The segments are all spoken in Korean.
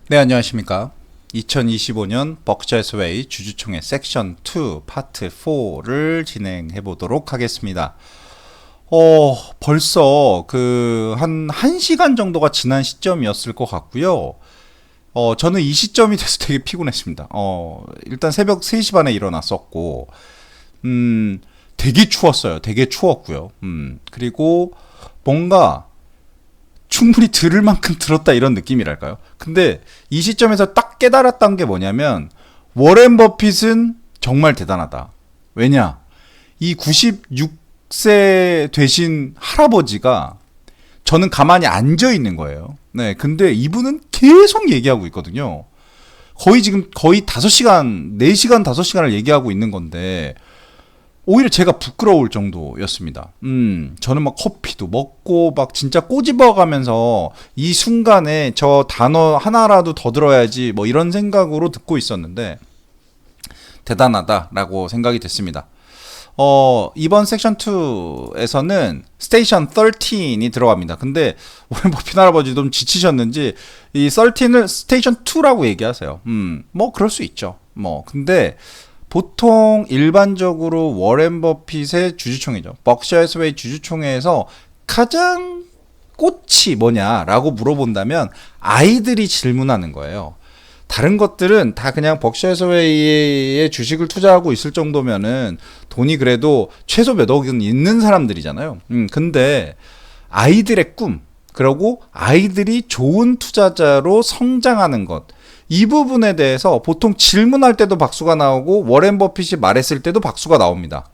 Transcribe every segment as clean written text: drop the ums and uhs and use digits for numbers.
네, 안녕하십니까. 2025년 버크셔 해서웨이 주주총회 섹션 2 파트 4를 진행해 보도록 하겠습니다. 벌써 한 1시간 정도가 지난 시점이었을 것 같고요. 저는 이 시점이 돼서 되게 피곤했습니다. 일단 새벽 3시 반에 일어났었고, 되게 추웠어요. 되게 추웠고요. 그리고 뭔가 충분히 들을 만큼 들었다 이런 느낌이랄까요? 근데 이 시점에서 딱 깨달았던 게 뭐냐면 워렌 버핏은 정말 대단하다. 왜냐? 이 96세 되신 할아버지가 저는 가만히 앉아 있는 거예요. 네, 근데 이분은 계속 얘기하고 있거든요. 거의 5시간, 4시간, 5시간을 얘기하고 있는 건데 오히려 제가 부끄러울 정도였습니다. 저는 막 커피도 먹고 막 진짜 꼬집어 가면서 이 순간에 저 단어 하나라도 더 들어야지 뭐 이런 생각으로 듣고 있었는데 대단하다라고 생각이 됐습니다. 이번 섹션 2에서는 스테이션 13이 들어갑니다. 근데 오늘 버핏 할아버지 좀 지치셨는지 이 13을 스테이션 2라고 얘기하세요. 뭐 그럴 수 있죠. 근데 보통 일반적으로 워렌 버핏의 주주총회죠. 버크셔 해서웨이 주주총회에서 가장 꽃이 뭐냐라고 물어본다면 아이들이 질문하는 거예요. 다른 것들은 다 그냥 버크셔 해서웨이에 주식을 투자하고 있을 정도면은 돈이 그래도 최소 몇 억은 있는 사람들이잖아요. 근데 아이들의 꿈, 그리고 아이들이 좋은 투자자로 성장하는 것, 이 부분에 대해서 보통 질문할 때도 박수가 나오고 워렌 버핏이 말했을 때도 박수가 나옵니다.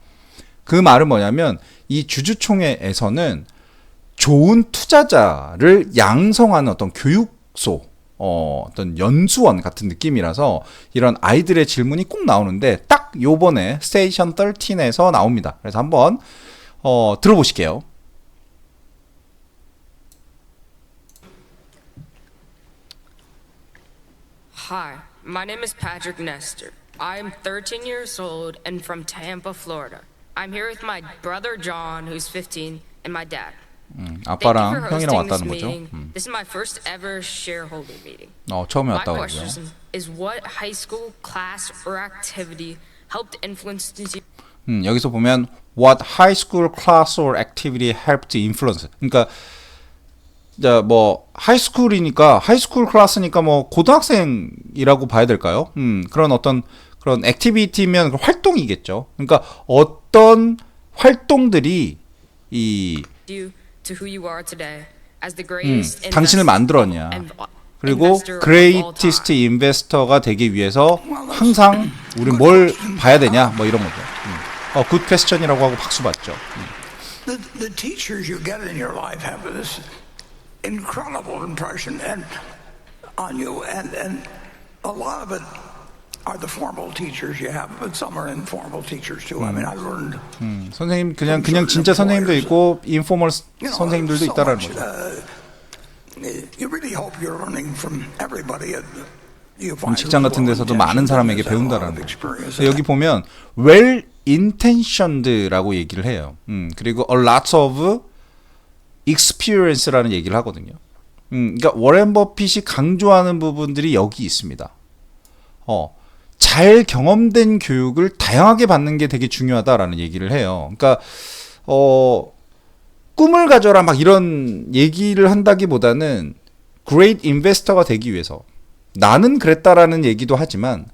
그 말은 뭐냐면 이 주주총회에서는 좋은 투자자를 양성하는 어떤 교육소, 어떤 연수원 같은 느낌이라서 이런 아이들의 질문이 꼭 나오는데 딱 요번에 스테이션 13에서 나옵니다. 그래서 한번 들어보실게요. Hi, my name is Patrick Nestor. I'm 13 years old and from Tampa, Florida. I'm here with my brother John, who's 15, and my dad. Thank you for 아빠랑 형이랑 hosting this 왔다는 거죠. meeting. This is my first ever shareholder meeting. 처음에 My 왔다고 question 하고요. is what high school class or activity helped influence you? 여기서 보면 what high school class or activity helped influence. 그러니까 뭐 하이스쿨이니까 하이스쿨 클래스니까 뭐 고등학생이라고 봐야 될까요? 그런 액티비티면 활동이겠죠. 그러니까 어떤 활동들이 이 You to who you are today as the greatest 당신을 만들었냐. 그리고 investor of all greatest time. investor가 되기 위해서 항상 우리 뭘 봐야 되냐 뭐 이런 거죠. 굿 퀘스천이라고 하고 박수 받죠. The teachers you get in your life have this incredible impression on you, and a lot of it are the formal teachers you have, but some are informal teachers too. I mean, I learned. 선생님 그냥 진짜 선생님도 있고 인포멀 선생님들도 있다라는 거죠. You really hope you're learning from everybody. You find 직장 같은 데서도 많은 사람에게 배운다라는 거죠. experience. 여기 보면 well intentioned라고 얘기를 해요. 그리고 a lot of experience라는 얘기를 하거든요. 그러니까 워렌 버핏이 강조하는 부분들이 여기 있습니다. 잘 경험된 교육을 다양하게 받는 게 되게 중요하다라는 얘기를 해요. 그러니까 꿈을 가져라 막 이런 얘기를 한다기보다는 great investor가 되기 위해서 나는 그랬다라는 얘기도 하지만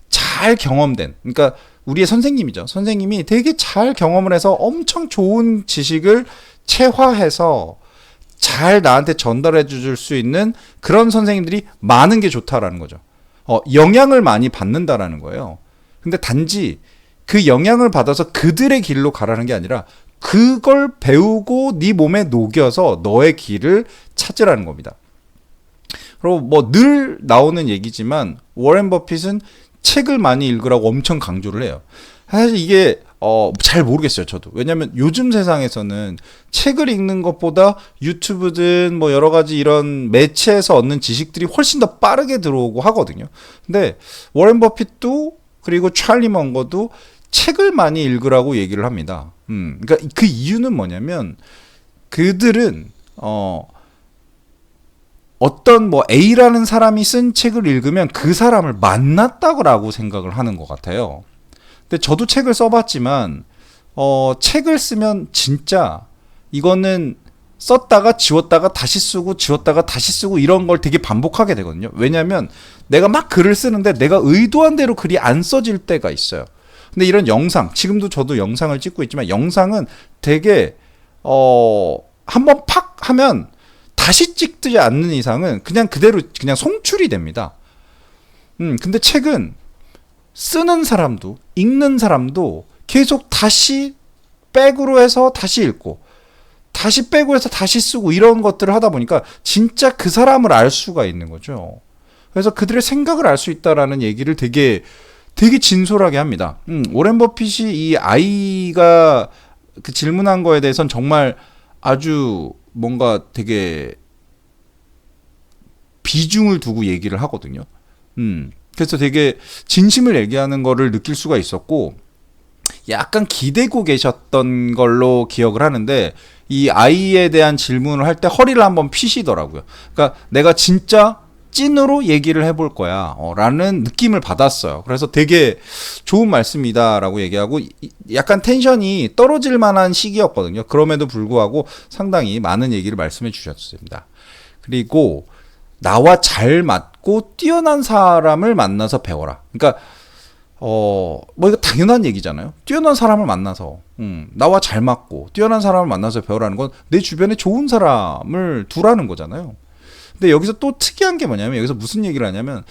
잘 경험된, 그러니까 우리의 선생님이죠. 선생님이 되게 잘 경험을 해서 엄청 좋은 지식을 체화해서 잘 나한테 전달해 줄 수 있는 그런 선생님들이 많은 게 좋다라는 거죠. 영향을 많이 받는다라는 거예요. 근데 단지 그 영향을 받아서 그들의 길로 가라는 게 아니라 그걸 배우고 네 몸에 녹여서 너의 길을 찾으라는 겁니다. 그리고 뭐 늘 나오는 얘기지만 워렌 버핏은 책을 많이 읽으라고 엄청 강조를 해요. 사실 이게 잘 모르겠어요, 저도. 왜냐면 요즘 세상에서는 책을 읽는 것보다 유튜브든 뭐 여러 가지 이런 매체에서 얻는 지식들이 훨씬 더 빠르게 들어오고 하거든요. 근데 워렌 버핏도 그리고 찰리 먼거도 책을 많이 읽으라고 얘기를 합니다. 그러니까 그 이유는 뭐냐면 그들은 어떤 뭐 A라는 사람이 쓴 책을 읽으면 그 사람을 만났다고 생각을 하는 것 같아요. 근데 저도 책을 써봤지만 책을 쓰면 진짜 이거는 썼다가 지웠다가 다시 쓰고 지웠다가 다시 쓰고 이런 걸 되게 반복하게 되거든요. 왜냐하면 내가 막 글을 쓰는데 내가 의도한 대로 글이 안 써질 때가 있어요. 근데 이런 영상, 지금도 저도 영상을 찍고 있지만 영상은 되게 한번 팍 하면 다시 찍지 않는 이상은 그냥 그대로 그냥 송출이 됩니다. 근데 책은 쓰는 사람도 읽는 사람도 계속 다시 백으로 해서 다시 읽고 다시 빼고 해서 다시 쓰고 이런 것들을 하다 보니까 진짜 그 사람을 알 수가 있는 거죠. 그래서 그들의 생각을 알 수 있다라는 얘기를 되게 진솔하게 합니다. 오렌 버핏이 이 아이가 그 질문한 거에 대해서는 정말 아주 뭔가 되게 비중을 두고 얘기를 하거든요. 그래서 되게 진심을 얘기하는 거를 느낄 수가 있었고 약간 기대고 계셨던 걸로 기억을 하는데 이 아이에 대한 질문을 할 때 허리를 한번 피시더라고요. 그러니까 내가 진짜 찐으로 얘기를 해볼 거야 라는 느낌을 받았어요. 그래서 되게 좋은 말씀이다라고 얘기하고 약간 텐션이 떨어질 만한 시기였거든요. 그럼에도 불구하고 상당히 많은 얘기를 말씀해 주셨습니다. 그리고 나와 잘 맞고 뛰어난 사람을 만나서 배워라. 그러니까 뭐 이거 당연한 얘기잖아요. 뛰어난 사람을 만나서 나와 잘 맞고 뛰어난 사람을 만나서 배우라는 건 내 주변에 좋은 사람을 두라는 거잖아요. 근데 여기서 또 특이한 게 뭐냐면 여기서 무슨 얘기를 하냐면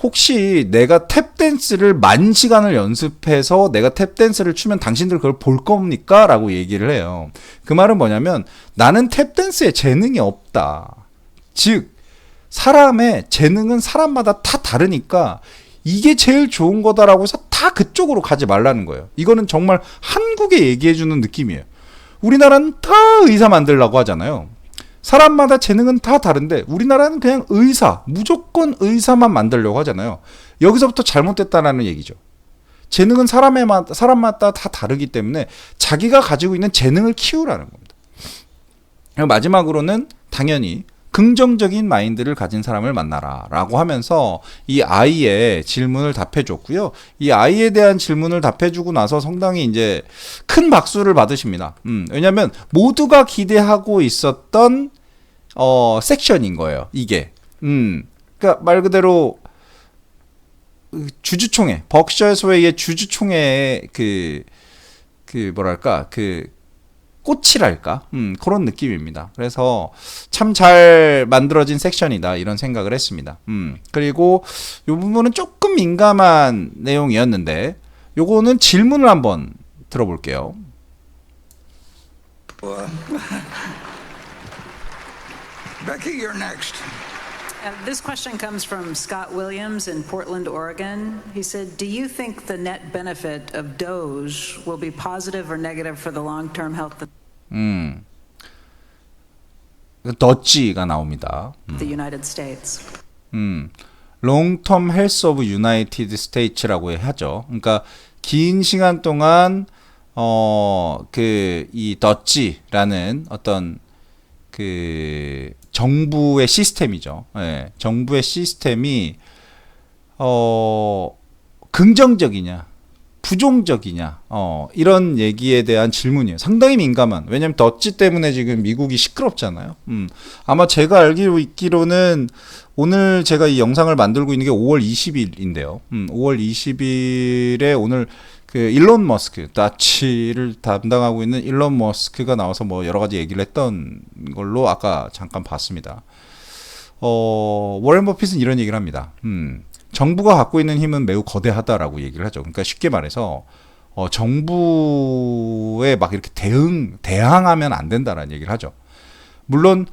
혹시 내가 탭댄스를 10,000시간을 연습해서 내가 탭댄스를 추면 당신들 그걸 볼 겁니까? 라고 얘기를 해요. 그 말은 뭐냐면 나는 탭댄스에 재능이 없다. 즉 사람의 재능은 사람마다 다 다르니까 이게 제일 좋은 거다라고 해서 다 그쪽으로 가지 말라는 거예요. 이거는 정말 한국에 얘기해주는 느낌이에요. 우리나라는 다 의사 만들려고 하잖아요. 사람마다 재능은 다 다른데 우리나라는 그냥 의사, 무조건 의사만 만들려고 하잖아요. 여기서부터 잘못됐다라는 얘기죠. 재능은 사람마다 다 다르기 때문에 자기가 가지고 있는 재능을 키우라는 겁니다. 마지막으로는 당연히 긍정적인 마인드를 가진 사람을 만나라 라고 하면서 이 아이의 질문을 답해줬고요. 이 아이에 대한 질문을 답해주고 나서 상당히 이제 큰 박수를 받으십니다. 왜냐면 모두가 기대하고 있었던 섹션인 거예요. 이게. 그러니까 말 그대로 주주총회, 벅셔 소웨이의 주주총회의 그 뭐랄까 꽃이랄까? 그런 느낌입니다. 그래서 참 잘 만들어진 섹션이다 이런 생각을 했습니다. 그리고 이 부분은 조금 민감한 내용이었는데 요거는 질문을 한번 들어볼게요. Becky, you're next. This question comes from Scott Williams in Portland, Oregon. He said, do you think the net benefit of Doge will be positive or negative for the long-term health of 더치가 나옵니다. the United States? Long-term Health of United States라고 하죠. 그러니까 긴 시간 동안 이 더치라는 어떤 그 정부의 시스템이죠. 예, 정부의 시스템이 긍정적이냐 부정적이냐 이런 얘기에 대한 질문이에요. 상당히 민감한. 왜냐면 더치 때문에 지금 미국이 시끄럽잖아요. 아마 제가 알기로 있기로는 오늘 제가 이 영상을 만들고 있는 게 5월 20일인데요. 5월 20일에 오늘 그 일론 머스크, 다치를 담당하고 있는 일론 머스크가 나와서 뭐 여러 가지 얘기를 했던 걸로 아까 잠깐 봤습니다. 워렌 버핏은 이런 얘기를 합니다. 정부가 갖고 있는 힘은 매우 거대하다라고 얘기를 하죠. 그러니까 쉽게 말해서 정부에 막 이렇게 대항하면 안 된다라는 얘기를 하죠. 물론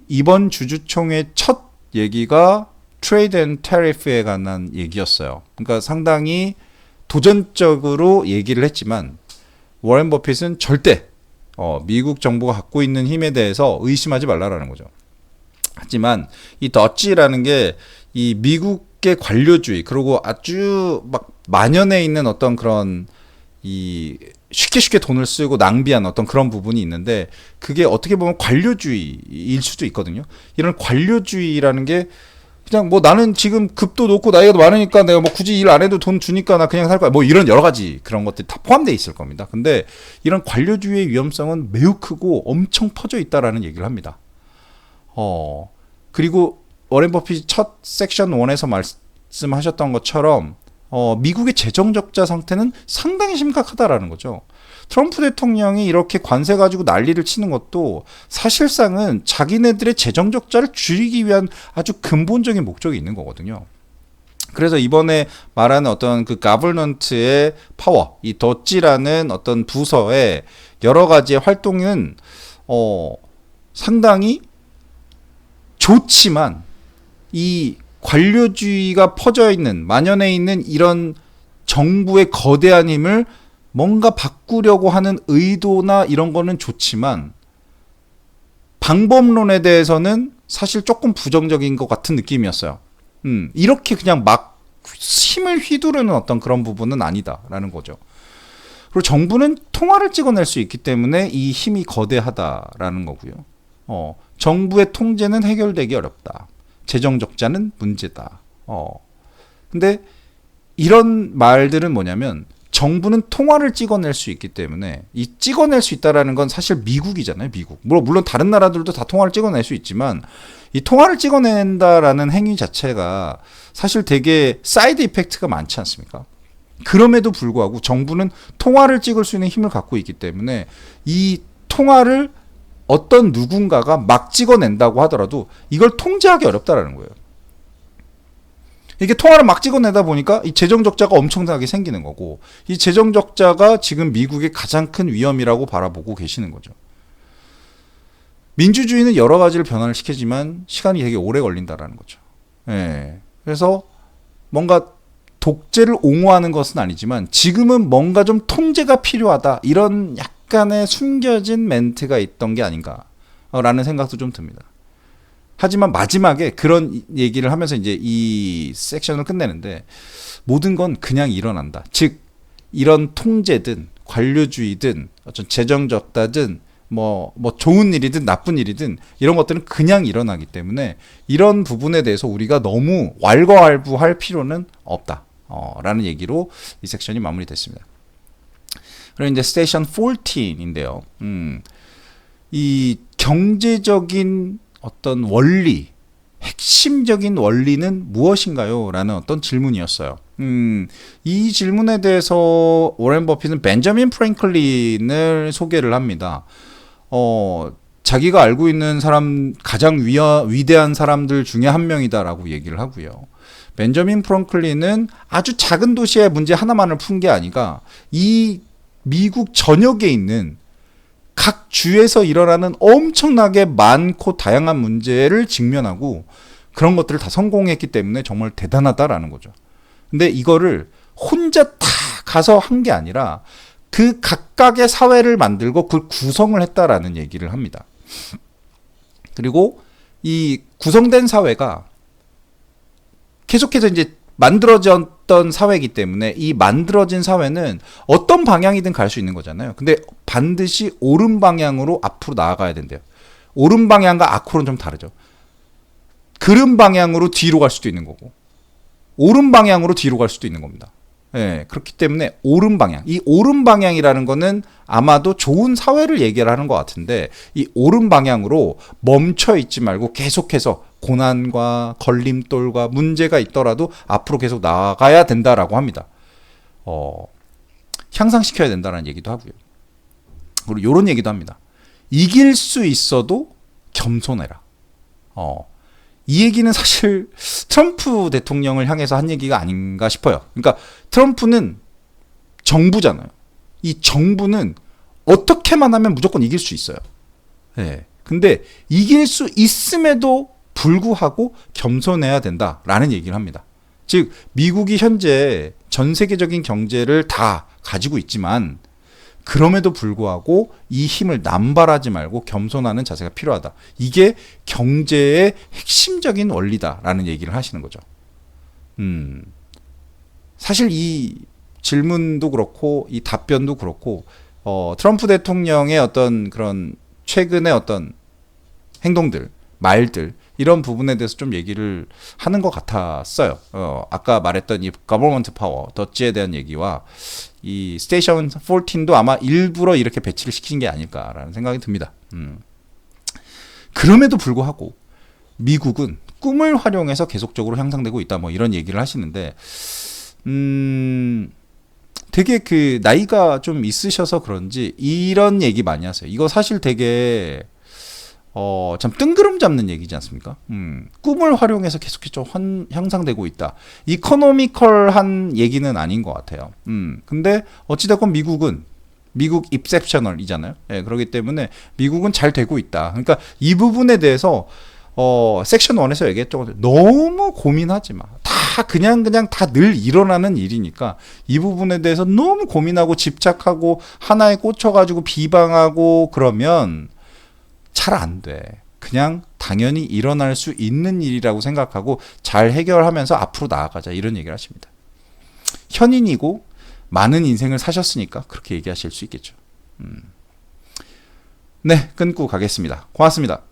이번 주주총회 첫 얘기가 트레이드 앤 테리프에 관한 얘기였어요. 그러니까 상당히 도전적으로 얘기를 했지만 워렌 버핏은 절대 미국 정부가 갖고 있는 힘에 대해서 의심하지 말라라는 거죠. 하지만 이 더치라는 게 이 미국의 관료주의 그리고 아주 막 만연해 있는 어떤 그런 이 쉽게 돈을 쓰고 낭비한 어떤 그런 부분이 있는데 그게 어떻게 보면 관료주의일 수도 있거든요. 이런 관료주의라는 게 그냥 뭐 나는 지금 급도 높고 나이가 많으니까 내가 뭐 굳이 일 안 해도 돈 주니까 나 그냥 살 거야. 뭐 이런 여러 가지 그런 것들이 다 포함되어 있을 겁니다. 근데 이런 관료주의의 위험성은 매우 크고 엄청 퍼져 있다라는 얘기를 합니다. 그리고 워렌 버핏이 첫 섹션 1에서 말씀하셨던 것처럼 미국의 재정 적자 상태는 상당히 심각하다라는 거죠. 트럼프 대통령이 이렇게 관세 가지고 난리를 치는 것도 사실상은 자기네들의 재정 적자를 줄이기 위한 아주 근본적인 목적이 있는 거거든요. 그래서 이번에 말하는 어떤 그 가버넌트의 파워, 이 덧지라는 어떤 부서의 여러 가지의 활동은 상당히 좋지만 이 관료주의가 퍼져 있는 만연해 있는 이런 정부의 거대한 힘을 뭔가 바꾸려고 하는 의도나 이런 거는 좋지만 방법론에 대해서는 사실 조금 부정적인 것 같은 느낌이었어요. 이렇게 그냥 막 힘을 휘두르는 어떤 그런 부분은 아니다라는 거죠. 그리고 정부는 통화를 찍어낼 수 있기 때문에 이 힘이 거대하다라는 거고요. 정부의 통제는 해결되기 어렵다. 재정 적자는 문제다. 근데 이런 말들은 뭐냐면 정부는 통화를 찍어낼 수 있기 때문에 이 찍어낼 수 있다라는 건 사실 미국이잖아요. 미국. 물론 다른 나라들도 다 통화를 찍어낼 수 있지만 이 통화를 찍어낸다라는 행위 자체가 사실 되게 사이드 이펙트가 많지 않습니까? 그럼에도 불구하고 정부는 통화를 찍을 수 있는 힘을 갖고 있기 때문에 이 통화를 어떤 누군가가 막 찍어낸다고 하더라도 이걸 통제하기 어렵다라는 거예요. 이게 통화를 막 찍어내다 보니까 이 재정 적자가 엄청나게 생기는 거고 이 재정 적자가 지금 미국의 가장 큰 위험이라고 바라보고 계시는 거죠. 민주주의는 여러 가지를 변화를 시키지만 시간이 되게 오래 걸린다라는 거죠. 예. 그래서 뭔가 독재를 옹호하는 것은 아니지만 지금은 뭔가 좀 통제가 필요하다 이런 약간의 숨겨진 멘트가 있던 게 아닌가라는 생각도 좀 듭니다. 하지만 마지막에 그런 얘기를 하면서 이제 이 섹션을 끝내는데 모든 건 그냥 일어난다. 즉 이런 통제든 관료주의든 어떤 재정 적자든 뭐 좋은 일이든 나쁜 일이든 이런 것들은 그냥 일어나기 때문에 이런 부분에 대해서 우리가 너무 왈가왈부할 필요는 없다. 라는 얘기로 이 섹션이 마무리됐습니다. 그리고 이제 스테이션 14인데요. 이 경제적인 어떤 원리, 핵심적인 원리는 무엇인가요? 라는 어떤 질문이었어요. 이 질문에 대해서 워렌 버핏은 벤저민 프랭클린을 소개를 합니다. 자기가 알고 있는 사람, 가장 위대한 사람들 중에 한 명이다라고 얘기를 하고요. 벤저민 프랭클린은 아주 작은 도시의 문제 하나만을 푼 게 아니라 이 미국 전역에 있는 각 주에서 일어나는 엄청나게 많고 다양한 문제를 직면하고 그런 것들을 다 성공했기 때문에 정말 대단하다라는 거죠. 근데 이거를 혼자 다 가서 한 게 아니라 그 각각의 사회를 만들고 그걸 구성을 했다라는 얘기를 합니다. 그리고 이 구성된 사회가 계속해서 이제 만들어졌던 사회이기 때문에 이 만들어진 사회는 어떤 방향이든 갈 수 있는 거잖아요. 근데 반드시 옳은 방향으로 앞으로 나아가야 된대요. 옳은 방향과 악호는 좀 다르죠. 그른 방향으로 뒤로 갈 수도 있는 거고 옳은 방향으로 뒤로 갈 수도 있는 겁니다. 예, 그렇기 때문에 옳은 방향, 이 옳은 방향이라는 거는 아마도 좋은 사회를 얘기를 하는 것 같은데 이 옳은 방향으로 멈춰 있지 말고 계속해서 고난과 걸림돌과 문제가 있더라도 앞으로 계속 나아가야 된다라고 합니다. 향상시켜야 된다는 얘기도 하고요. 그리고 이런 얘기도 합니다. 이길 수 있어도 겸손해라. 이 얘기는 사실 트럼프 대통령을 향해서 한 얘기가 아닌가 싶어요. 그러니까 트럼프는 정부잖아요. 이 정부는 어떻게만 하면 무조건 이길 수 있어요. 네. 근데 이길 수 있음에도 불구하고 겸손해야 된다라는 얘기를 합니다. 즉 미국이 현재 전 세계적인 경제를 다 가지고 있지만 그럼에도 불구하고 이 힘을 남발하지 말고 겸손하는 자세가 필요하다. 이게 경제의 핵심적인 원리다라는 얘기를 하시는 거죠. 사실 이 질문도 그렇고 이 답변도 그렇고 트럼프 대통령의 어떤 그런 최근의 어떤 행동들, 말들 이런 부분에 대해서 좀 얘기를 하는 것 같았어요. 아까 말했던 이 거버먼트 파워, 덧지에 대한 얘기와 이 스테이션 14도 아마 일부러 이렇게 배치를 시킨 게 아닐까라는 생각이 듭니다. 그럼에도 불구하고 미국은 꿈을 활용해서 계속적으로 향상되고 있다. 뭐 이런 얘기를 하시는데, 되게 그 나이가 좀 있으셔서 그런지 이런 얘기 많이 하세요. 이거 사실 되게 참 뜬구름 잡는 얘기지 않습니까? 꿈을 활용해서 계속해서 향상되고 있다. 이코노미컬한 얘기는 아닌 것 같아요. 근데 어찌됐건 미국 입셉셔널이잖아요. 예, 그렇기 때문에 미국은 잘 되고 있다. 그러니까 이 부분에 대해서 섹션 1에서 얘기했죠. 너무 고민하지 마. 다 그냥 다 늘 일어나는 일이니까 이 부분에 대해서 너무 고민하고 집착하고 하나에 꽂혀가지고 비방하고 그러면 잘 안 돼. 그냥 당연히 일어날 수 있는 일이라고 생각하고 잘 해결하면서 앞으로 나아가자. 이런 얘기를 하십니다. 현인이고 많은 인생을 사셨으니까 그렇게 얘기하실 수 있겠죠. 네, 끊고 가겠습니다. 고맙습니다.